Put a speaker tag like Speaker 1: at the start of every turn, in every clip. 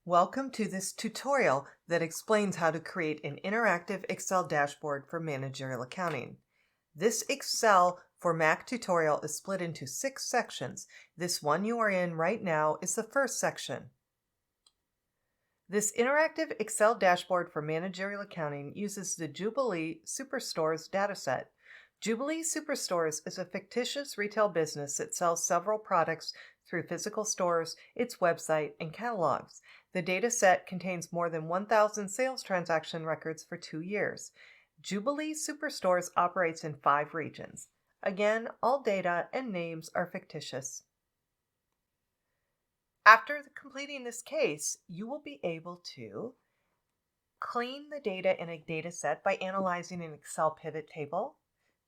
Speaker 1: Welcome to this tutorial that explains how to create an interactive Excel dashboard for managerial accounting. This Excel for Mac tutorial is split into 6 sections. This one you are in right now is the first section. This interactive Excel dashboard for managerial accounting uses the Jubilee Superstores dataset. Jubilee Superstores is a fictitious retail business that sells several products through physical stores, its website, and catalogs. The data set contains more than 1,000 sales transaction records for 2 years. Jubilee Superstores operates in 5 regions. Again, all data and names are fictitious. After completing this case, you will be able to clean the data in a data set by analyzing an Excel pivot table.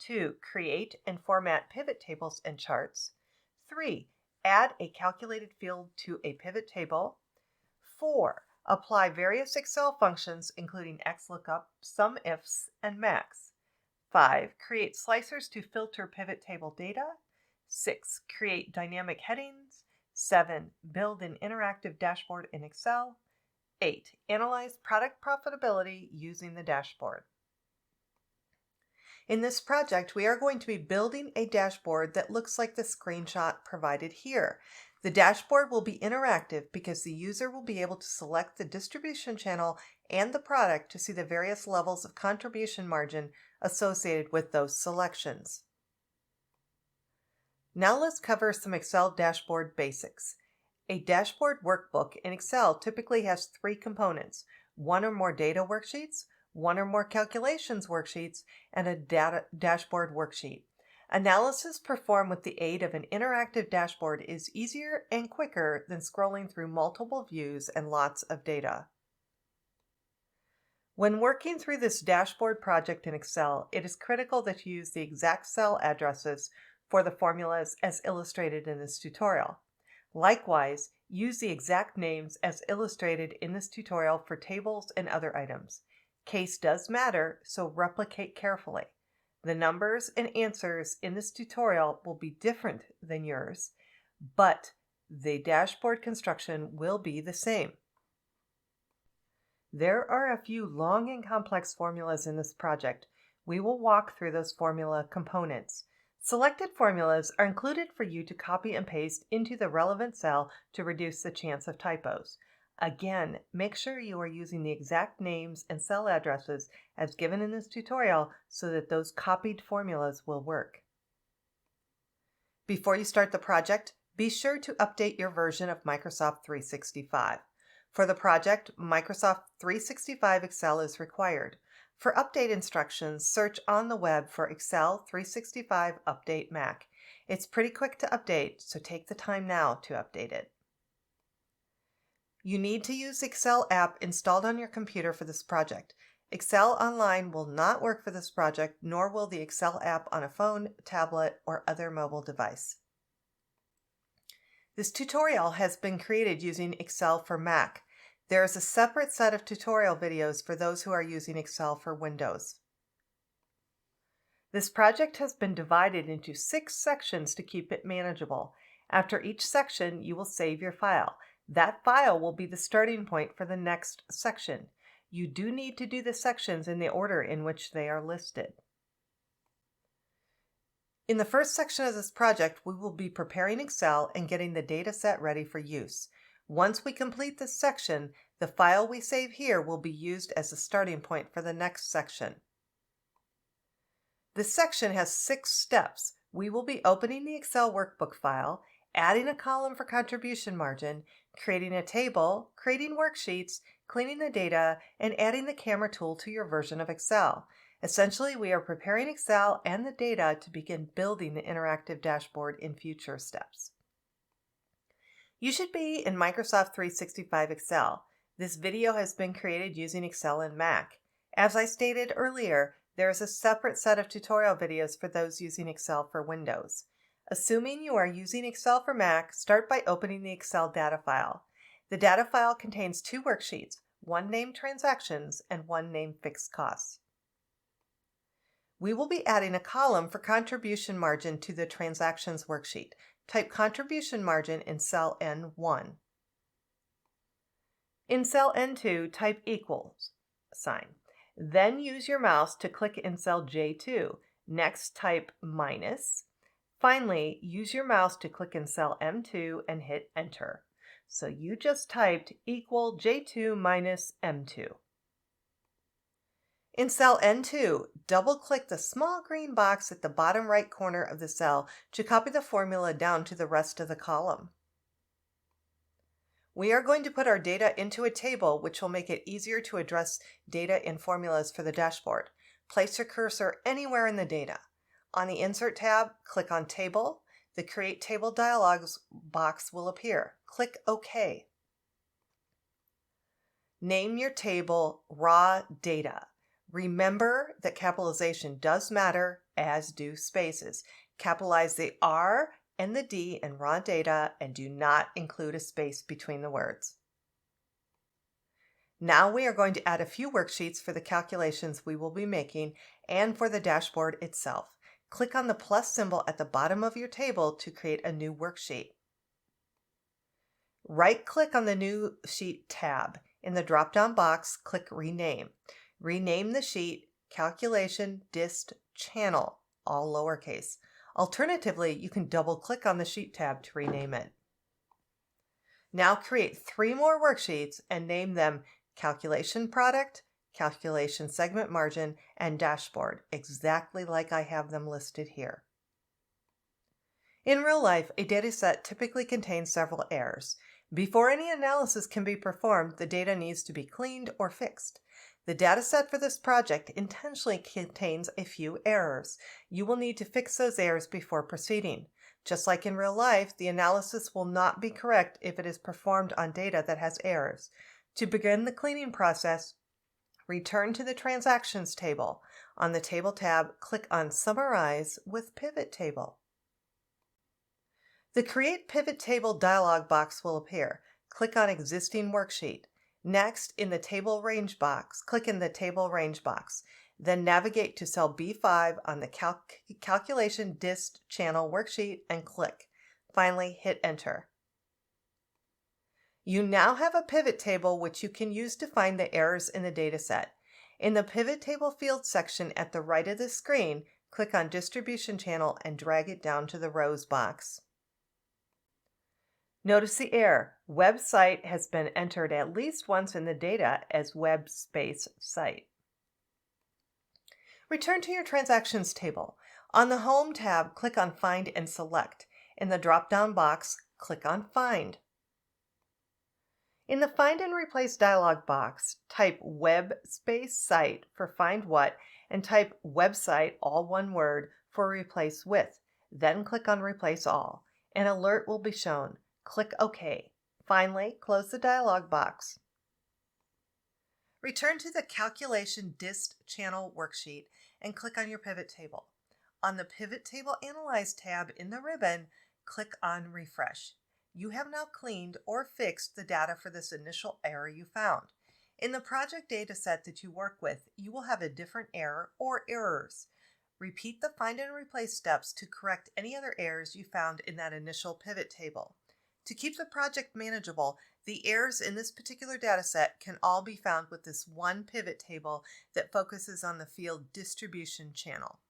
Speaker 1: 2. Create and format pivot tables and charts. 3. Add a calculated field to a pivot table. 4. Apply various Excel functions including XLOOKUP, SUMIFs, and MAX. 5. Create slicers to filter pivot table data. 6. Create dynamic headings. 7. Build an interactive dashboard in Excel. 8. Analyze product profitability using the dashboard. In this project, we are going to be building a dashboard that looks like the screenshot provided here. The dashboard will be interactive because the user will be able to select the distribution channel and the product to see the various levels of contribution margin associated with those selections. Now let's cover some Excel dashboard basics. A dashboard workbook in Excel typically has 3 components: 1 or more data worksheets, 1 or more calculations worksheets, and a data dashboard worksheet. Analysis performed with the aid of an interactive dashboard is easier and quicker than scrolling through multiple views and lots of data. When working through this dashboard project in Excel, it is critical that you use the exact cell addresses for the formulas as illustrated in this tutorial. Likewise, use the exact names as illustrated in this tutorial for tables and other items. Case does matter, so replicate carefully. The numbers and answers in this tutorial will be different than yours, but the dashboard construction will be the same. There are a few long and complex formulas in this project. We will walk through those formula components. Selected formulas are included for you to copy and paste into the relevant cell to reduce the chance of typos. Again, make sure you are using the exact names and cell addresses as given in this tutorial so that those copied formulas will work. Before you start the project, be sure to update your version of Microsoft 365. For the project, Microsoft 365 Excel is required. For update instructions, search on the web for Excel 365 Update Mac. It's pretty quick to update, so take the time now to update it. You need to use the Excel app installed on your computer for this project. Excel Online will not work for this project, nor will the Excel app on a phone, tablet, or other mobile device. This tutorial has been created using Excel for Mac. There is a separate set of tutorial videos for those who are using Excel for Windows. This project has been divided into 6 sections to keep it manageable. After each section, you will save your file. That file will be the starting point for the next section. You do need to do the sections in the order in which they are listed. In the first section of this project, we will be preparing Excel and getting the data set ready for use. Once we complete this section, the file we save here will be used as the starting point for the next section. This section has 6 steps. We will be opening the Excel workbook file, adding a column for contribution margin, creating a table, creating worksheets, cleaning the data, and adding the camera tool to your version of Excel. Essentially, we are preparing Excel and the data to begin building the interactive dashboard in future steps. You should be in Microsoft 365 Excel. This video has been created using Excel and Mac. As I stated earlier, there is a separate set of tutorial videos for those using Excel for Windows. Assuming you are using Excel for Mac, start by opening the Excel data file. The data file contains 2 worksheets, one named Transactions and one named Fixed Costs. We will be adding a column for contribution margin to the Transactions worksheet. Type contribution margin in cell N1. In cell N2, type equals sign. Then use your mouse to click in cell J2. Next, type minus. Finally, use your mouse to click in cell M2 and hit enter. So you just typed equal J2 minus M2. In cell N2, double-click the small green box at the bottom right corner of the cell to copy the formula down to the rest of the column. We are going to put our data into a table, which will make it easier to address data and formulas for the dashboard. Place your cursor anywhere in the data. On the Insert tab, click on Table. The Create Table dialog box will appear. Click OK. Name your table Raw Data. Remember that capitalization does matter, as do spaces. Capitalize the R and the D in raw data and do not include a space between the words. Now we are going to add a few worksheets for the calculations we will be making and for the dashboard itself. Click on the plus symbol at the bottom of your table to create a new worksheet. Right-click on the New Sheet tab. In the drop-down box, click Rename. Rename the sheet Calculation Dist Channel, all lowercase. Alternatively, you can double-click on the Sheet tab to rename it. Now create 3 more worksheets and name them Calculation Product, Calculation Segment Margin, and Dashboard, exactly like I have them listed here. In real life, a dataset typically contains several errors. Before any analysis can be performed, the data needs to be cleaned or fixed. The dataset for this project intentionally contains a few errors. You will need to fix those errors before proceeding. Just like in real life, the analysis will not be correct if it is performed on data that has errors. To begin the cleaning process, return to the Transactions table. On the Table tab, click on Summarize with Pivot Table. The Create Pivot Table dialog box will appear. Click on Existing Worksheet. Next, in the Table Range box, click in the Table Range box. Then navigate to cell B5 on the Calculation Dist Channel worksheet and click. Finally, hit Enter. You now have a pivot table which you can use to find the errors in the dataset. In the Pivot Table Field section at the right of the screen, click on Distribution Channel and drag it down to the Rows box. Notice the error. Website has been entered at least once in the data as web space site. Return to your Transactions table. On the Home tab, click on Find and Select. In the drop-down box, click on Find. In the Find and Replace dialog box, type Web space Site for Find What and type Website, all one word, for Replace With. Then click on Replace All. An alert will be shown. Click OK. Finally, close the dialog box. Return to the Calculation Dist Channel worksheet and click on your pivot table. On the Pivot Table Analyze tab in the ribbon, click on Refresh. You have now cleaned or fixed the data for this initial error you found. In the project dataset that you work with, you will have a different error or errors. Repeat the Find and Replace steps to correct any other errors you found in that initial pivot table. To keep the project manageable, the errors in this particular dataset can all be found with this one pivot table that focuses on the field Distribution Channel.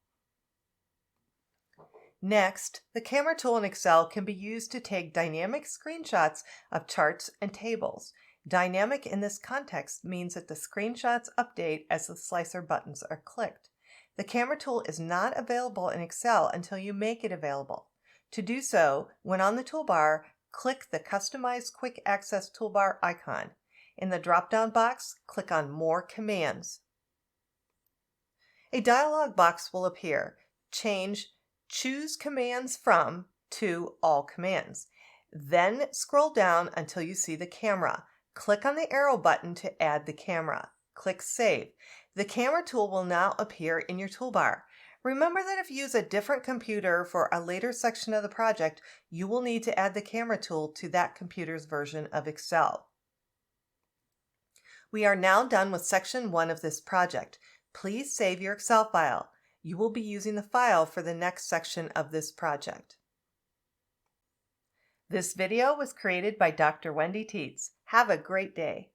Speaker 1: Next, the Camera tool in Excel can be used to take dynamic screenshots of charts and tables. Dynamic in this context means that the screenshots update as the slicer buttons are clicked. The Camera tool is not available in Excel until you make it available. To do so, when on the toolbar, click the Customize Quick Access toolbar icon. In the drop-down box, click on More Commands. A dialog box will appear. Change Choose Commands From to All Commands. Then scroll down until you see the camera. Click on the arrow button to add the camera. Click Save. The Camera tool will now appear in your toolbar. Remember that if you use a different computer for a later section of the project, you will need to add the Camera tool to that computer's version of Excel. We are now done with section 1 of this project. Please save your Excel file. You will be using the file for the next section of this project. This video was created by Dr. Wendy Tietz. Have a great day.